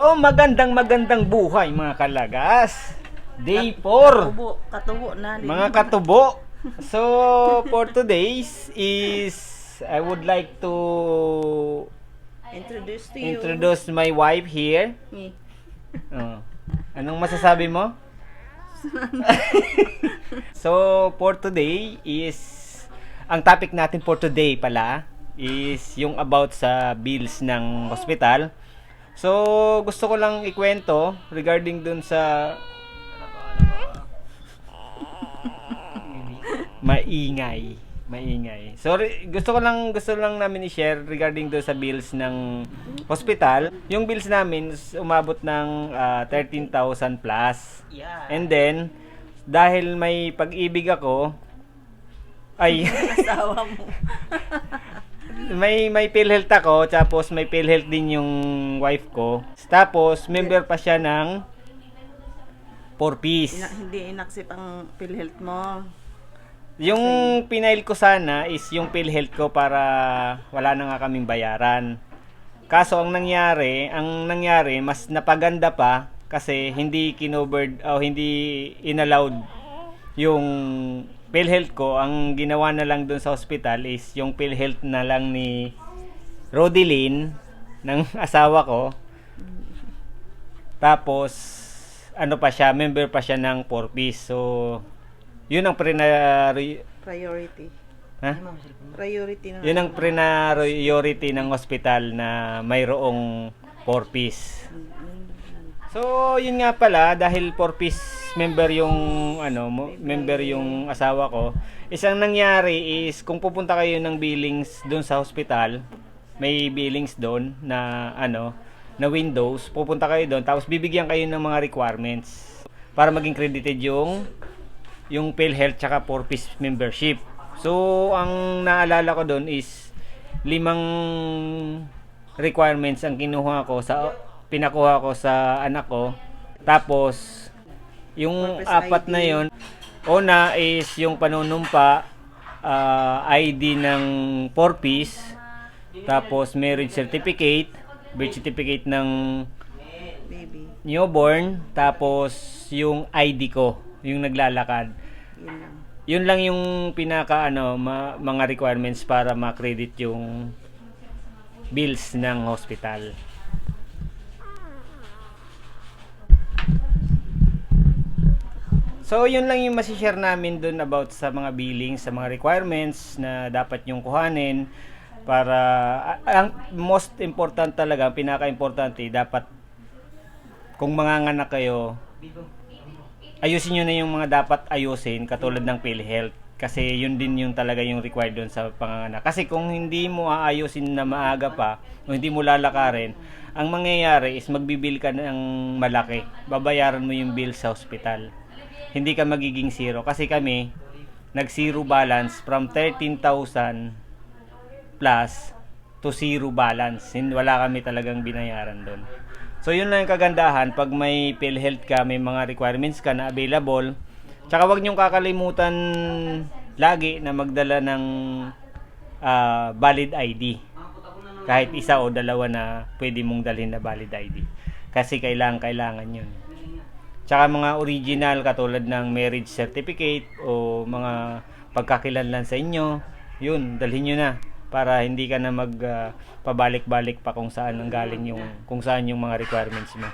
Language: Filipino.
Oh, magandang buhay mga kalagas. Day 4. Katubo na. Mga katubo. So, for today's is I would like to Introduce to you. introduce my wife here. Me. Oh. Anong masasabi mo? So, for today is ang topic natin for today pala is yung about sa bills ng hospital. So, gusto ko lang ikwento regarding dun sa maingay. So, gusto lang namin i-share regarding dun sa bills ng hospital. Yung bills namin umabot ng 13,000 plus. Yeah. And then, dahil may pag-ibig ako, ay Asawa mo. may PhilHealth ako, tapos may PhilHealth din yung wife ko. Tapos member pa siya ng 4Ps. Hindi inaksip ang PhilHealth mo. Yung pinail ko sana is yung PhilHealth ko para wala na nga kaming bayaran. Kaso ang nangyari mas napaganda pa kasi hindi kinovered o hindi inallowed yung PhilHealth ko. Ang ginawa na lang doon sa hospital is yung PhilHealth na lang ni Rodelyn ng asawa ko. Tapos ano pa siya, member pa siya ng 4Ps. So yun ang Priority. ha? Priority na. Yun ang priority ng hospital na mayroong 4Ps. So, yun nga pala, dahil 4Ps member yung member yung asawa ko, isang nangyari is kung pupunta kayo ng billings doon sa hospital, may billings doon na na Windows, pupunta kayo doon tapos bibigyan kayo ng mga requirements para maging credited yung PhilHealth tsaka 4Ps membership. So, ang naalala ko doon is 5 requirements ang pinakuha ko sa anak ko. Tapos yung 4 na yon, una is yung panunumpa, ID ng 4Ps, tapos marriage certificate, birth certificate ng Baby. newborn, tapos yung ID ko, yung naglalakad. Yun lang. Yun lang yung pinaka mga requirements para ma-credit yung bills ng hospital. So, yun lang yung masishare namin dun about sa mga billing, sa mga requirements na dapat yung kuhanin para, ang most important talaga, ang pinaka-importante, dapat kung manganganak kayo, ayusin nyo na yung mga dapat ayusin, katulad ng PhilHealth. Kasi yun din yung talaga yung required dun sa panganganak. Kasi kung hindi mo aayusin na maaga pa, o hindi mo lalakarin, ang mangyayari is magbibil ka ng malaki. Babayaran mo yung bill sa hospital. Hindi ka magiging zero. Kasi kami, nag-zero balance from 13,000 plus to zero balance. Wala kami talagang binayaran doon. So, yun lang yung kagandahan. Pag may PhilHealth ka, may mga requirements ka na available. Tsaka wag niyong kakalimutan lagi na magdala ng valid ID. Kahit isa o dalawa na pwede mong dalhin na valid ID. Kasi kailangan yun. Tsaka mga original katulad ng marriage certificate o mga pagkakilanlan sa inyo, yun, dalhin nyo na para hindi ka na pabalik-balik pa kung saan yung mga requirements mo.